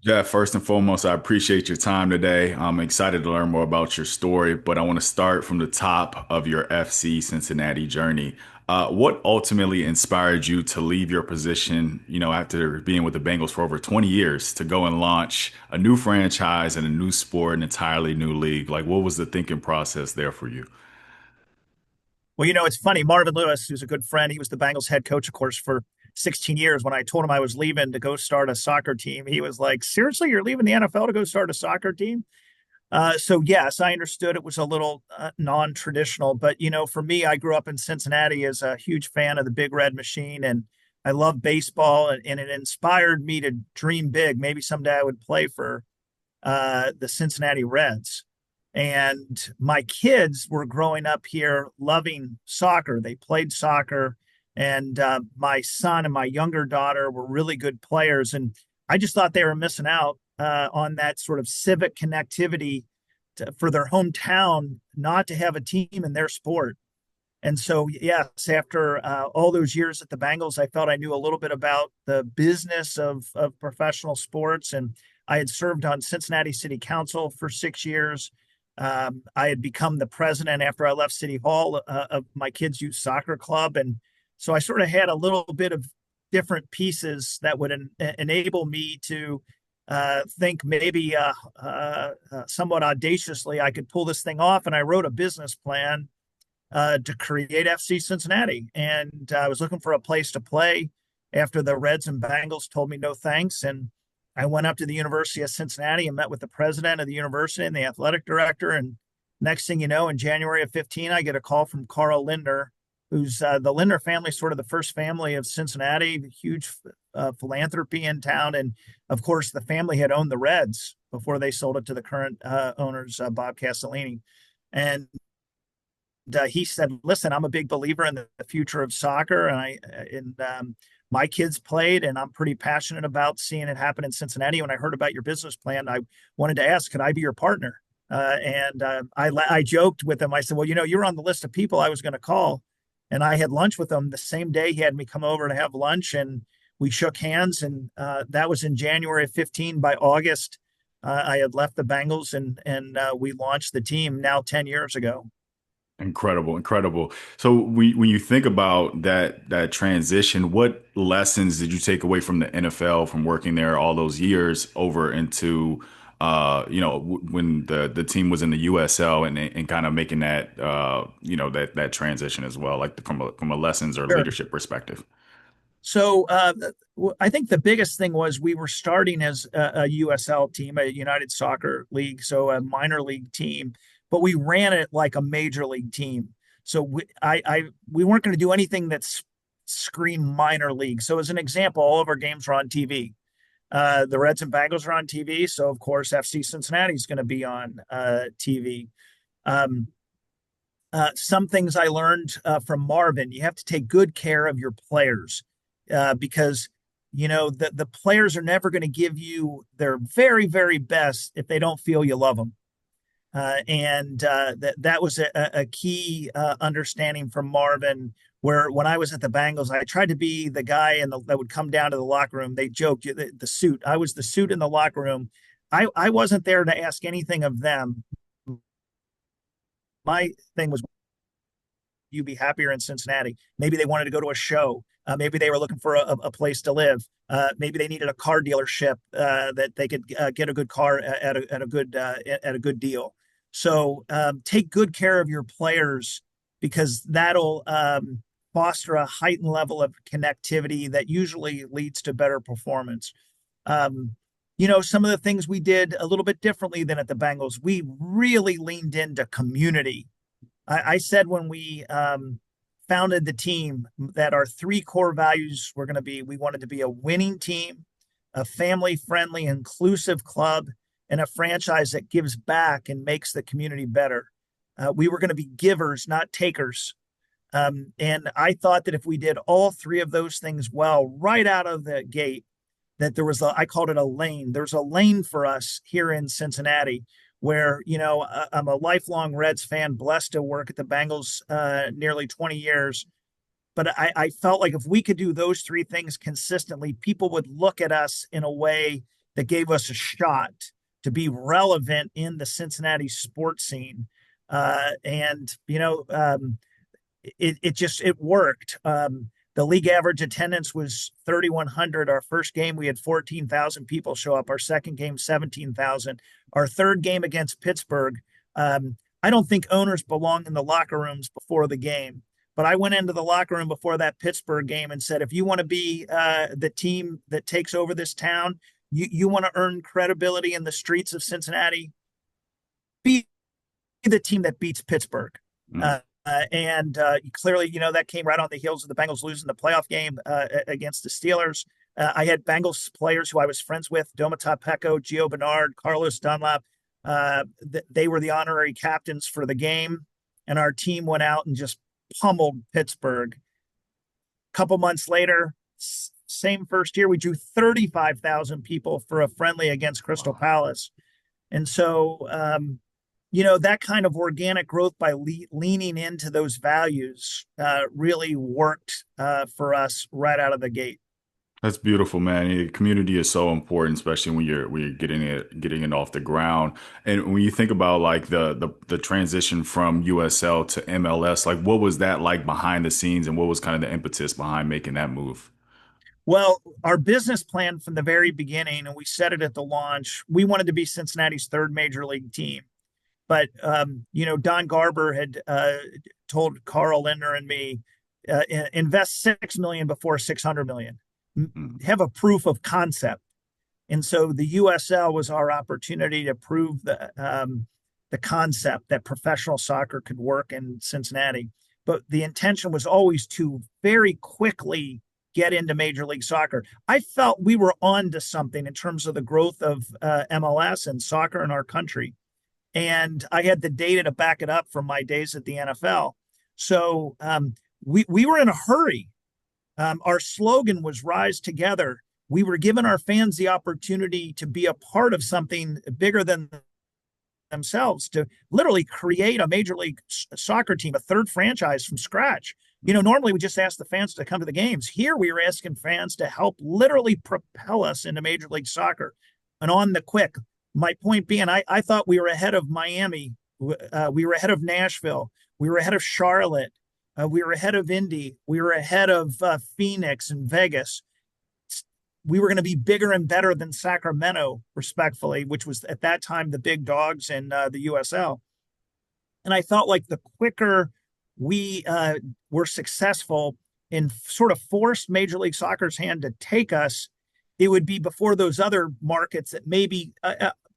Jeff, first and foremost, I appreciate your time today. I'm excited to learn more about your story, but I want to start from the top of your FC Cincinnati journey. What ultimately inspired you to leave your position, after being with the Bengals for over 20 years, to go and launch a new franchise and a new sport, an entirely new league? Like, what was the thinking process there for you? Well, it's funny. Marvin Lewis, who's a good friend, he was the Bengals head coach, of course, for 16 years. When I told him I was leaving to go start a soccer team, he was like, "Seriously, you're leaving the NFL to go start a soccer team?" So yes, I understood it was a little non-traditional, but for me, I grew up in Cincinnati as a huge fan of the Big Red Machine, and I love baseball, and it inspired me to dream big. Maybe someday I would play for the Cincinnati Reds. And my kids were growing up here loving soccer. They played soccer, and my son and my younger daughter were really good players. And I just thought they were missing out on that sort of civic connectivity for their hometown, not to have a team in their sport. And so, yes, after all those years at the Bengals, I felt I knew a little bit about the business of professional sports. And I had served on Cincinnati City Council for 6 years. I had become the president after I left City Hall of my kids' youth soccer club. And so I sort of had a little bit of different pieces that would enable me to think maybe somewhat audaciously I could pull this thing off. And I wrote a business plan to create FC Cincinnati. And I was looking for a place to play after the Reds and Bengals told me no thanks. And I went up to the University of Cincinnati and met with the president of the university and the athletic director. And next thing you know, in January of 15, I get a call from Carl Lindner, who's the Lindner family, sort of the first family of Cincinnati, huge philanthropy in town. And of course, the family had owned the Reds before they sold it to the current owners, Bob Castellini. And he said, "Listen, I'm a big believer in the future of soccer, and my kids played, and I'm pretty passionate about seeing it happen in Cincinnati. When I heard about your business plan, I wanted to ask, could I be your partner?" I joked with him. I said, "Well, you're on the list of people I was going to call," and I had lunch with him the same day. He had me come over to have lunch, and we shook hands, and that was in January of 15. By August, I had left the Bengals, and we launched the team now 10 years ago. Incredible, incredible. So when you think about that transition, what lessons did you take away from the NFL from working there all those years over into when the team was in the USL and kind of making that that transition as well, like from a lessons or Sure. leadership perspective? So I think the biggest thing was we were starting as a USL team, a United Soccer League, so a minor league team, but we ran it like a major league team. So we weren't going to do anything that's scream minor league. So as an example, all of our games were on TV. The Reds and Bengals are on TV, so of course FC Cincinnati is going to be on TV. Um, some things I learned from Marvin: you have to take good care of your players because the players are never going to give you their very very best if they don't feel you love them. And that was a key understanding from Marvin. Where when I was at the Bengals, I tried to be the guy that would come down to the locker room. They joked the suit. I was the suit in the locker room. I wasn't there to ask anything of them. My thing was, you be happier in Cincinnati. Maybe they wanted to go to a show. Maybe they were looking for a place to live. Maybe they needed a car dealership that they could get a good car at a good deal. So take good care of your players because that'll foster a heightened level of connectivity that usually leads to better performance. Some of the things we did a little bit differently than at the Bengals, we really leaned into community. I said when we founded the team that our three core values were going to be: we wanted to be a winning team, a family friendly, inclusive club, and a franchise that gives back and makes the community better. We were going to be givers, not takers. And I thought that if we did all three of those things well right out of the gate, that there was I called it a lane. There's a lane for us here in Cincinnati where, I'm a lifelong Reds fan, blessed to work at the Bengals nearly 20 years. But I felt like if we could do those three things consistently, people would look at us in a way that gave us a shot to be relevant in the Cincinnati sports scene. And it worked. The league average attendance was 3,100. Our first game, we had 14,000 people show up. Our second game, 17,000. Our third game against Pittsburgh, I don't think owners belong in the locker rooms before the game. But I went into the locker room before that Pittsburgh game and said, if you want to be the team that takes over this town, you want to earn credibility in the streets of Cincinnati, be the team that beats Pittsburgh. Mm. And clearly, that came right on the heels of the Bengals losing the playoff game against the Steelers. I had Bengals players who I was friends with, Domata Pecco, Gio Bernard, Carlos Dunlap. They were the honorary captains for the game, and our team went out and just pummeled Pittsburgh. A couple months later, same first year, we drew 35,000 people for a friendly against Crystal Palace. And so, that kind of organic growth by leaning into those values really worked for us right out of the gate. That's beautiful, man. Community is so important, especially when you're getting it off the ground. And when you think about like the transition from USL to MLS, like what was that like behind the scenes, and what was kind of the impetus behind making that move? Well, our business plan from the very beginning, and we said it at the launch, we wanted to be Cincinnati's third major league team. But Don Garber had told Carl Lindner and me, invest 6 million before 600 million. Mm. Have a proof of concept. And so the USL was our opportunity to prove the concept that professional soccer could work in Cincinnati. But the intention was always to very quickly get into Major League Soccer. I felt we were on to something in terms of the growth of MLS and soccer in our country. And I had the data to back it up from my days at the NFL. So we were in a hurry. Our slogan was Rise Together. We were giving our fans the opportunity to be a part of something bigger than themselves, to literally create a Major League Soccer team, a third franchise from scratch. Normally we just ask the fans to come to the games. Here we were asking fans to help literally propel us into Major League Soccer. And on the quick, my point being, I thought we were ahead of Miami. We were ahead of Nashville. We were ahead of Charlotte. We were ahead of Indy. We were ahead of Phoenix and Vegas. We were going to be bigger and better than Sacramento, respectfully, which was at that time the big dogs in the USL. And I felt like the quicker we were successful in sort of forced Major League Soccer's hand to take us, it would be before those other markets that maybe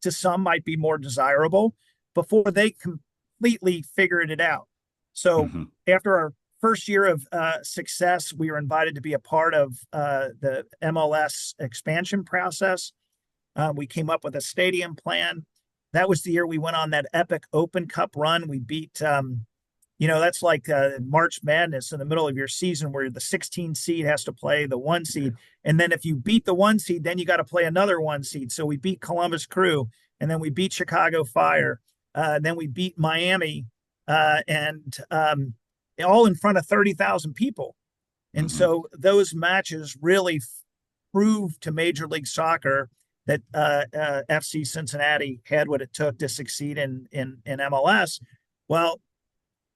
to some might be more desirable, before they completely figured it out. So Hmm. after our first year of success, we were invited to be a part of the MLS expansion process. We came up with a stadium plan. That was the year we went on that epic Open Cup run. We beat, that's like March Madness in the middle of your season where the 16 seed has to play the one seed. And then if you beat the one seed, then you got to play another one seed. So we beat Columbus Crew, and then we beat Chicago Fire. Then we beat Miami, and all in front of 30,000 people. And Hmm. so those matches really proved to Major League Soccer that FC Cincinnati had what it took to succeed in MLS. Well,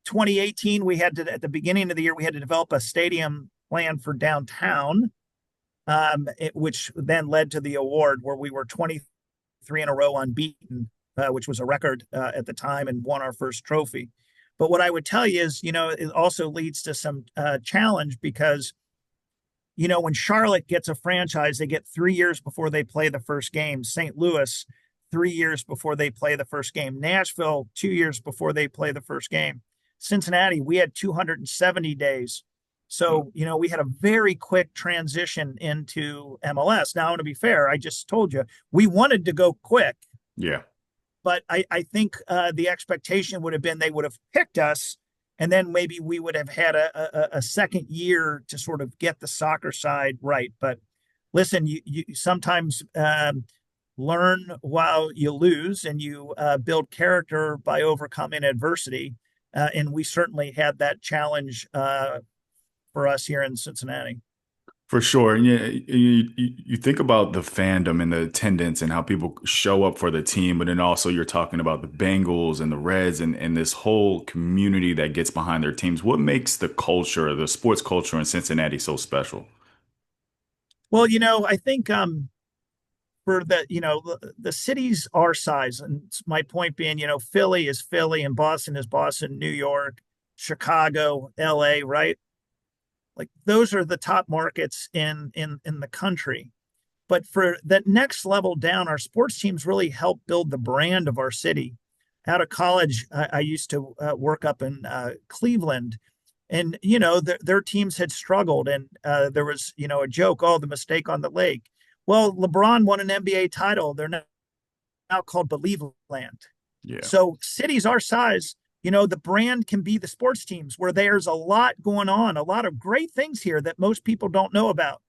2018, we had to, at the beginning of the year, we had to develop a stadium plan for downtown, which then led to the award where we were 23 in a row unbeaten, which was a record at the time, and won our first trophy. But what I would tell you is, it also leads to some challenge because, when Charlotte gets a franchise, they get 3 years before they play the first game. St. Louis, 3 years before they play the first game. Nashville, 2 years before they play the first game. Cincinnati, we had 270 days. So, we had a very quick transition into MLS. Now, to be fair, I just told you, we wanted to go quick. Yeah. But I think the expectation would have been they would have picked us, and then maybe we would have had a second year to sort of get the soccer side right. But listen, you sometimes learn while you lose, and you build character by overcoming adversity. And we certainly had that challenge for us here in Cincinnati. For sure. And yeah, you think about the fandom and the attendance and how people show up for the team, but then also you're talking about the Bengals and the Reds and this whole community that gets behind their teams. What makes the culture, the sports culture in Cincinnati so special? Well, I think for the cities our size, and my point being, Philly is Philly and Boston is Boston, New York, Chicago, LA, right? Like those are the top markets in the country. But for that next level down, our sports teams really help build the brand of our city. Out of college, I used to work up in Cleveland, and their teams had struggled, and there was a joke, oh, the mistake on the lake. Well, LeBron won an NBA title. They're now called Believe Land. Yeah. So cities our size, the brand can be the sports teams where there's a lot going on, a lot of great things here that most people don't know about.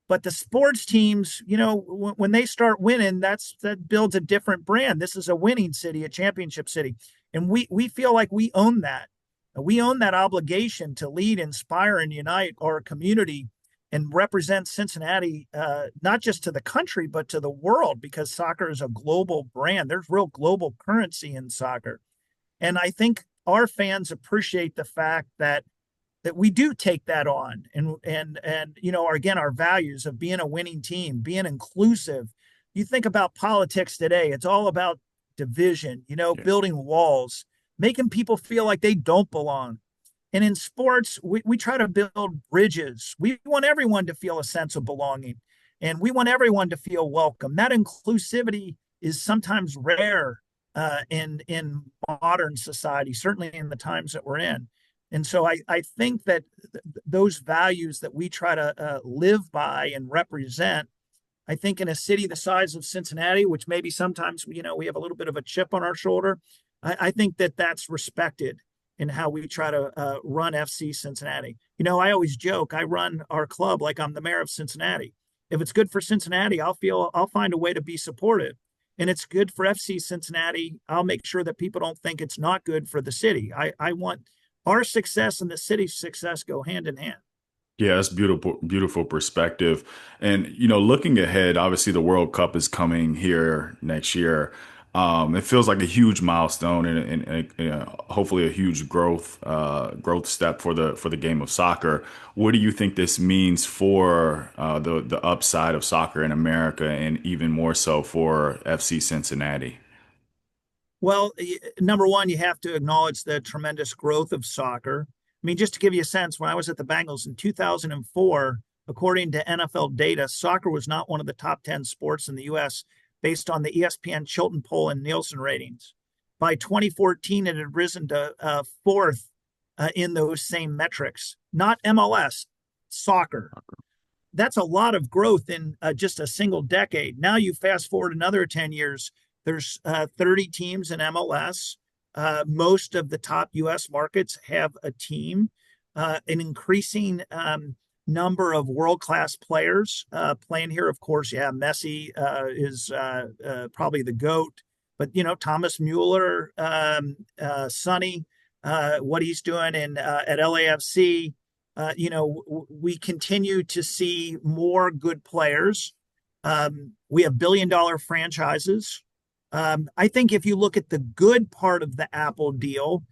But the sports teams, when they start winning, that builds a different brand. This is a winning city, a championship city, and we feel like we own that. We own that obligation to lead, inspire, and unite our community and represent Cincinnati, not just to the country but to the world, because soccer is a global brand. There's real global currency in soccer, and I think our fans appreciate the fact that we do take that on, and again, our values of being a winning team, being inclusive. You think about politics today, it's all about division, Yeah. building walls, making people feel like they don't belong. And in sports, we try to build bridges. We want everyone to feel a sense of belonging, and we want everyone to feel welcome. That inclusivity is sometimes rare in modern society, certainly in the times that we're in. And so I think that those values that we try to live by and represent, I think in a city the size of Cincinnati, which maybe sometimes we have a little bit of a chip on our shoulder, I think that that's respected in how we try to run FC Cincinnati. I always joke I run our club like I'm the mayor of Cincinnati. If it's good for Cincinnati, I'll find a way to be supportive. And it's good for FC Cincinnati. I'll make sure that people don't think it's not good for the city. I want our success and the city's success go hand in hand. Yeah, that's beautiful, beautiful perspective. And looking ahead, obviously the World Cup is coming here next year. It feels like a huge milestone and hopefully a huge growth step for the game of soccer. What do you think this means for the upside of soccer in America, and even more so for FC Cincinnati? Well, number one, you have to acknowledge the tremendous growth of soccer. I mean, just to give you a sense, when I was at the Bengals in 2004, according to NFL data, soccer was not one of the top 10 sports in the U.S. based on the ESPN Chilton poll and Nielsen ratings. By 2014, it had risen to fourth in those same metrics, not MLS, soccer. That's a lot of growth in just a single decade. Now you fast forward another 10 years, there's 30 teams in MLS. Most of the top U.S. markets have a team. An increasing number of world-class players playing here. Of course, yeah, Messi is probably the GOAT, but Thomas Mueller, Sonny, what he's doing in at LAFC. We continue to see more good players. We have billion-dollar franchises. I think if you look at the good part of the Apple deal,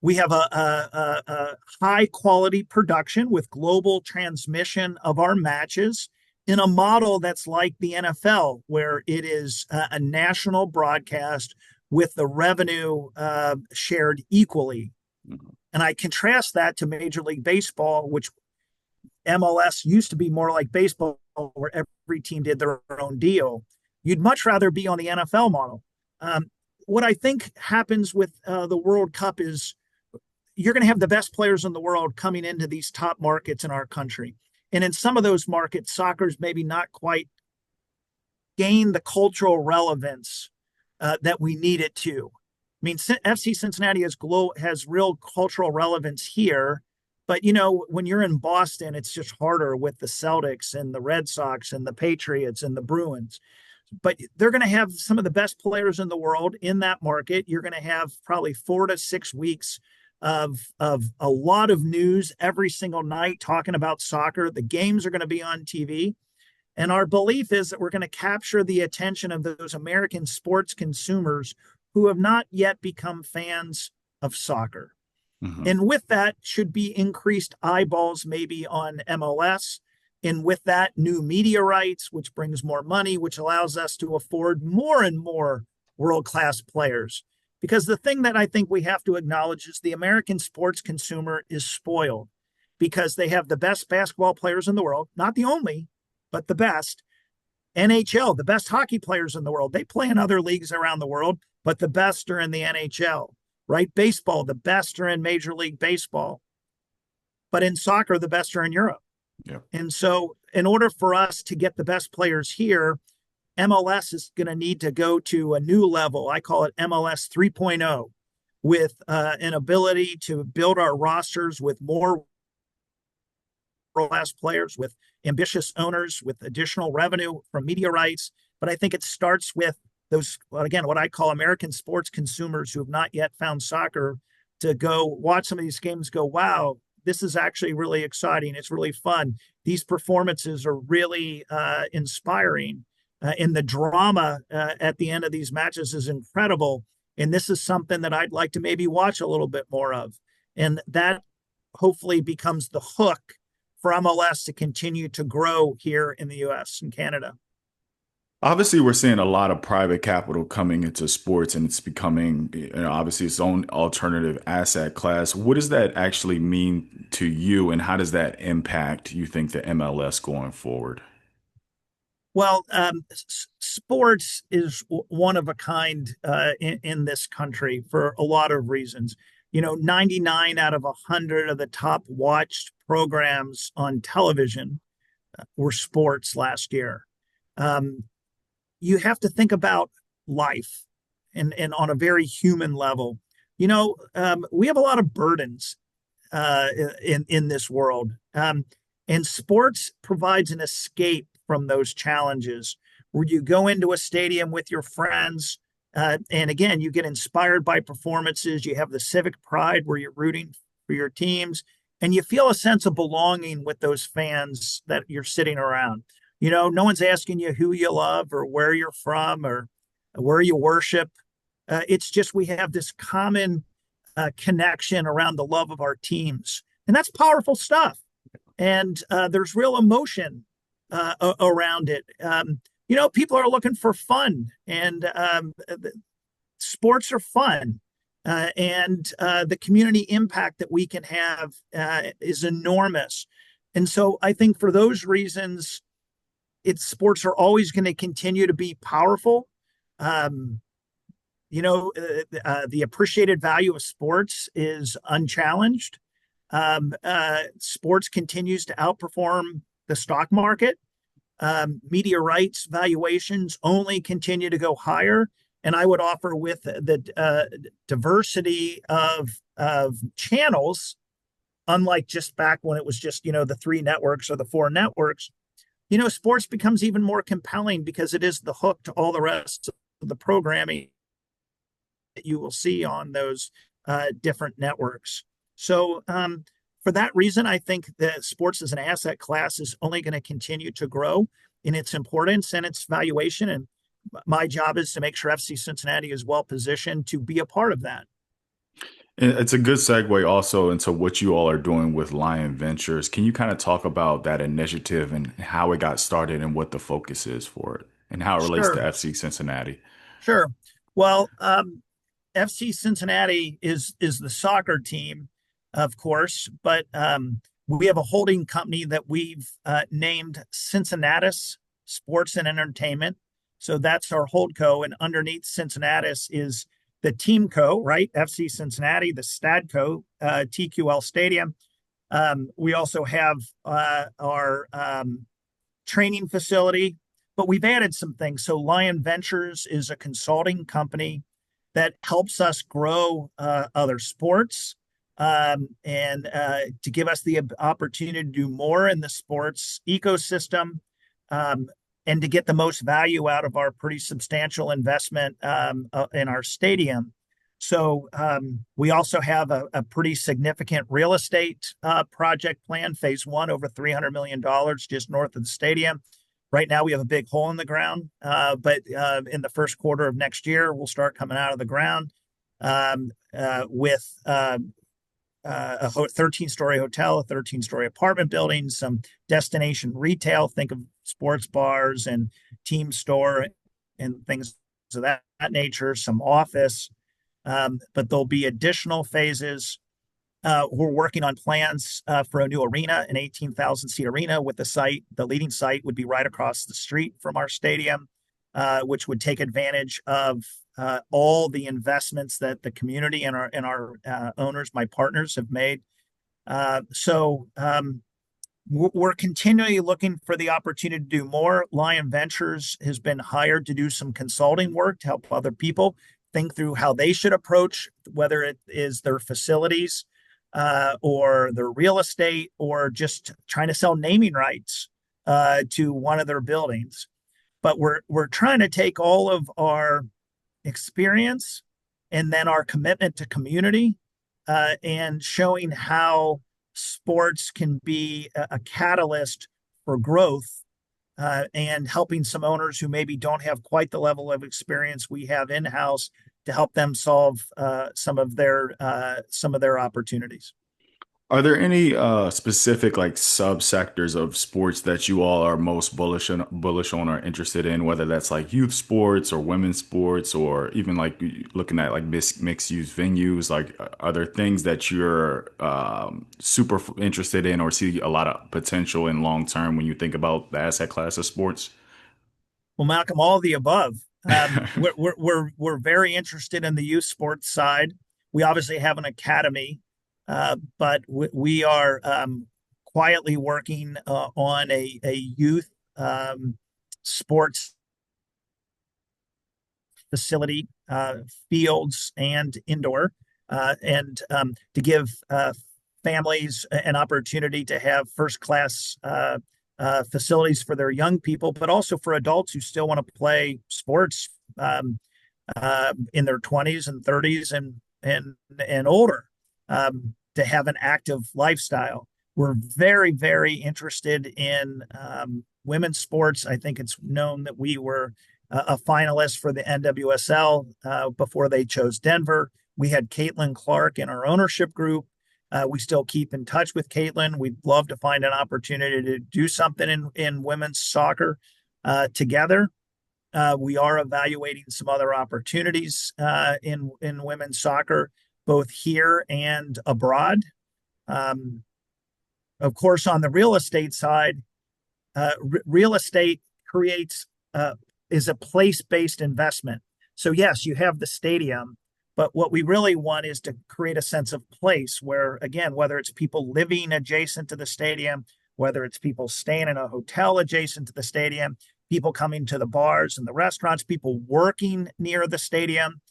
we have a high quality production with global transmission of our matches in a model that's like the NFL, where it is a national broadcast with the revenue shared equally. And I contrast that to Major League Baseball, which MLS used to be more like baseball, where every team did their own deal. You'd much rather be on the NFL model. What I think happens with the World Cup is you're going to have the best players in the world coming into these top markets in our country. And in some of those markets, soccer's maybe not quite gained the cultural relevance that we need it to. I mean, FC Cincinnati has real cultural relevance here, but when you're in Boston, it's just harder with the Celtics and the Red Sox and the Patriots and the Bruins. But they're going to have some of the best players in the world in that market. You're going to have probably 4 to 6 weeks of a lot of news every single night talking about soccer. The games are going to be on TV. And our belief is that we're going to capture the attention of those American sports consumers who have not yet become fans of soccer. Hmm. And with that should be increased eyeballs maybe on MLS. And with that, new media rights, which brings more money, which allows us to afford more and more world class players. Because the thing that I think we have to acknowledge is the American sports consumer is spoiled because they have the best basketball players in the world, not the only, but the best. NHL, the best hockey players in the world. They play in other leagues around the world, but the best are in the NHL, right? Baseball, the best are in Major League Baseball, but in soccer, the best are in Europe. Yeah. And so, in order for us to get the best players here, MLS is going to need to go to a new level. I call it MLS 3.0, with an ability to build our rosters with more class players, with ambitious owners, with additional revenue from media rights. But I think it starts with those, again, what I call American sports consumers who have not yet found soccer to go watch some of these games, go, wow, this is actually really exciting. It's really fun. These performances are really inspiring. And the drama at the end of these matches is incredible. And this is something that I'd like to maybe watch a little bit more of. And that hopefully becomes the hook for MLS to continue to grow here in the US and Canada. Obviously, we're seeing a lot of private capital coming into sports, and it's becoming, obviously its own alternative asset class. What does that actually mean to you, and how does that impact, you think, the MLS going forward? Well, sports is one of a kind in this country for a lot of reasons. 99 out of 100 of the top watched programs on television were sports last year. Um, you have to think about life and on a very human level. We have a lot of burdens in this world, and sports provides an escape from those challenges where you go into a stadium with your friends. And again, you get inspired by performances. You have the civic pride where you're rooting for your teams, and you feel a sense of belonging with those fans that you're sitting around. No one's asking you who you love or where you're from or where you worship. It's just we have this common connection around the love of our teams. And that's powerful stuff. And there's real emotion around it. People are looking for fun, and sports are fun. And the community impact that we can have is enormous. And so I think for those reasons, sports are always going to continue to be powerful. Um, the appreciated value of sports is unchallenged. Sports continues to outperform the stock market. Media rights valuations only continue to go higher. And I would offer with the diversity of channels, unlike just back when it was just, the three networks or the four networks, sports becomes even more compelling because it is the hook to all the rest of the programming that you will see on those different networks. So for that reason, I think that sports as an asset class is only going to continue to grow in its importance and its valuation. And my job is to make sure FC Cincinnati is well positioned to be a part of that. And it's a good segue also into what you all are doing with Lion Ventures. Can you kind of talk about that initiative and how it got started and what the focus is for it and how it relates to Sure, FC Cincinnati? sure. Well, FC Cincinnati is the soccer team, of course, but we have a holding company that we've named Cincinnatus Sports and Entertainment. So that's our holdco, and underneath Cincinnatus is the team co, right? FC Cincinnati, the Stadco, TQL Stadium. We also have our training facility, but we've added some things. So Lion Ventures is a consulting company that helps us grow other sports, and to give us the opportunity to do more in the sports ecosystem, and to get the most value out of our pretty substantial investment in our stadium. We also have a pretty significant real estate project plan, phase one, over $300 million just north of the stadium. Right now, we have a big hole in the ground, but in the first quarter of next year, we'll start coming out of the ground with a 13-story hotel, a 13-story apartment building, some destination retail. Think of sports bars and team store and things of that nature, some office. But there'll be additional phases. We're working on plans for a new arena, an 18,000 seat arena with the site. The leading site would be right across the street from our stadium, which would take advantage of all the investments that the community and our owners, my partners, have made. We're continually looking for the opportunity to do more. Lion Ventures has been hired to do some consulting work to help other people think through how they should approach, whether it is their facilities or their real estate, or just trying to sell naming rights to one of their buildings. But we're trying to take all of our experience and then our commitment to community and showing how sports can be a catalyst for growth and helping some owners who maybe don't have quite the level of experience we have in-house to help them solve some of their opportunities. Are there any specific like subsectors of sports that you all are most bullish on or interested in, whether that's like youth sports or women's sports or even like looking at like mixed use venues? Like, are there things that you're interested in or see a lot of potential in long term when you think about the asset class of sports? Well, Malcolm, all of the above. We're very interested in the youth sports side. We obviously have an academy, but we are quietly working on a youth sports facility, fields and indoor, and to give families an opportunity to have first class facilities for their young people, but also for adults who still want to play sports in their 20s and 30s and older, to have an active lifestyle. We're very, very interested in women's sports. I think it's known that we were a finalist for the NWSL before they chose Denver. We had Caitlin Clark in our ownership group. We still keep in touch with Caitlin. We'd love to find an opportunity to do something in women's soccer together. We are evaluating some other opportunities in women's soccer, both here and abroad. Of course, on the real estate side, real estate is a place-based investment. So yes, you have the stadium, but what we really want is to create a sense of place where, again, whether it's people living adjacent to the stadium, whether it's people staying in a hotel adjacent to the stadium, people coming to the bars and the restaurants, people working near the stadium,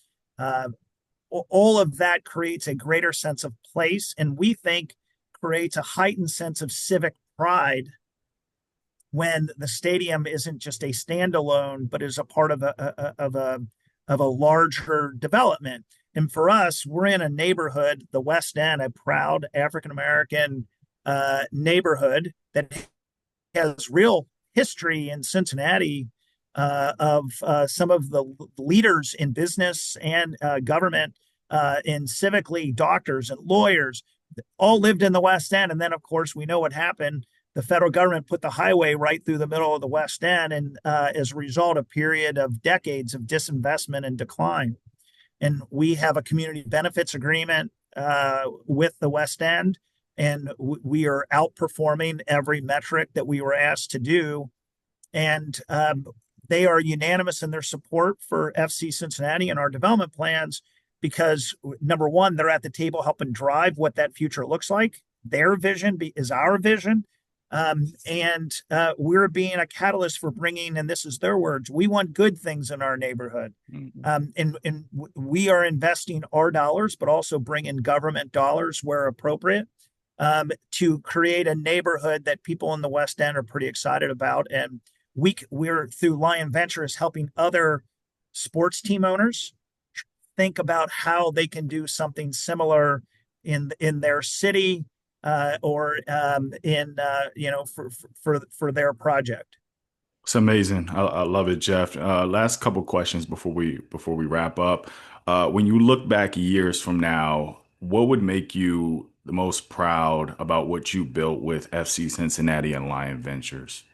all of that creates a greater sense of place, and we think creates a heightened sense of civic pride when the stadium isn't just a standalone, but is a part of a larger development. And for us, we're in a neighborhood, the West End, a proud African American neighborhood that has real history in Cincinnati of some of the leaders in business and government, and civically, doctors and lawyers, all lived in the West End. And then, of course, we know what happened. The federal government put the highway right through the middle of the West End, and as a result, a period of decades of disinvestment and decline. And we have a community benefits agreement with the West End, and we are outperforming every metric that we were asked to do. And they are unanimous in their support for FC Cincinnati and our development plans because, number one, they're at the table helping drive what that future looks like. Their vision is our vision. And we're being a catalyst for bringing, and this is their words, we want good things in our neighborhood. And we are investing our dollars, but also bringing government dollars where appropriate, to create a neighborhood that people in the West End are pretty excited about. And we're through Lion Ventures helping other sports team owners think about how they can do something similar in their city or in for their project. It's amazing. I love it, Jeff. Last couple questions before we wrap up. When you look back years from now, what would make you the most proud about what you built with FC Cincinnati and Lion Ventures?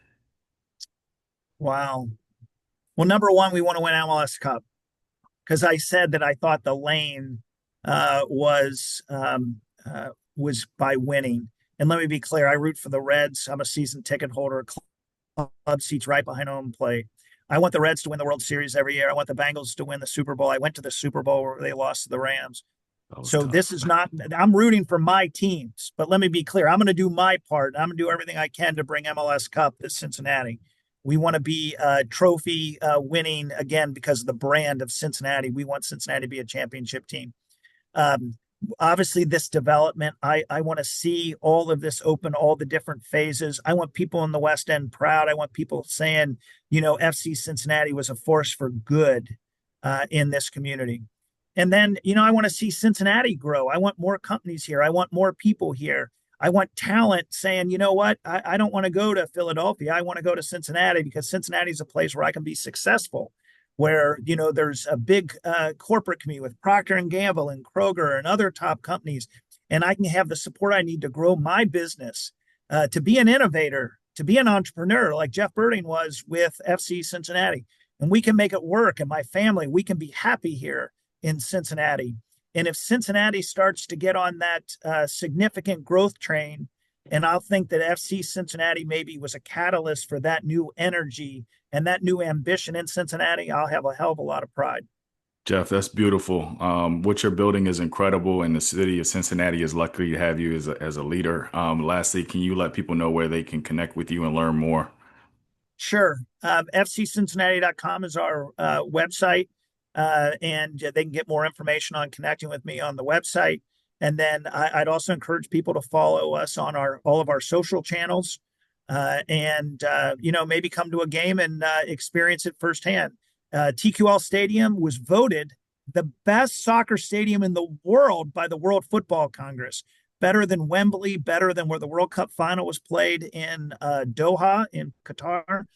Wow. Well, number one, we want to win MLS Cup because I said that I thought the lane was by winning. And let me be clear, I root for the Reds. I'm a season ticket holder. Club seats right behind home plate. I want the Reds to win the World Series every year. I want the Bengals to win the Super Bowl. I went to the Super Bowl where they lost to the Rams. That was So this tough. is not, I'm rooting for my teams, but let me be clear. I'm going to do my part. I'm going to do everything I can to bring MLS Cup to Cincinnati. We want to be trophy winning again because of the brand of Cincinnati. We want Cincinnati to be a championship team. Um, Obviously, this development, I want to see all of this open, all the different phases. I want people in the West End proud. I want people saying, FC Cincinnati was a force for good in this community. And then, I want to see Cincinnati grow. I want more companies here. I want more people here. I want talent saying, you know what? I don't want to go to Philadelphia. I want to go to Cincinnati because Cincinnati is a place where I can be successful, where there's a big corporate community with Procter and Gamble and Kroger and other top companies, and I can have the support I need to grow my business, to be an innovator, to be an entrepreneur like Jeff Berding was with FC Cincinnati, and we can make it work. And my family, we can be happy here in Cincinnati. And if Cincinnati starts to get on that significant growth train, and I'll think that FC Cincinnati maybe was a catalyst for that new energy and that new ambition in Cincinnati, I'll have a hell of a lot of pride. Jeff, that's beautiful. What you're building is incredible, and the city of Cincinnati is lucky to have you as a leader. Lastly, can you let people know where they can connect with you and learn more? Sure. FCCincinnati.com is our website, and they can get more information on connecting with me on the website. And then I'd also encourage people to follow us on all of our social channels, and maybe come to a game and experience it firsthand. TQL Stadium was voted the best soccer stadium in the world by the World Football Congress. Better than Wembley, better than where the World Cup final was played in Doha in Qatar.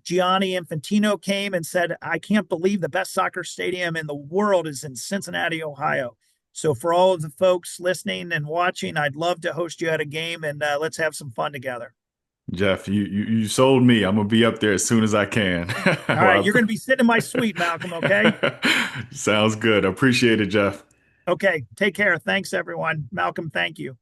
Gianni Infantino came and said, I can't believe the best soccer stadium in the world is in Cincinnati, Ohio. So for all of the folks listening and watching, I'd love to host you at a game, and let's have some fun together. Jeff, you sold me. I'm gonna be up there as soon as I can. All right, Well, you're going to be sitting in my suite, Malcolm, okay? sounds good. Appreciate it, Jeff. Okay, take care. Thanks, everyone. Malcolm, thank you.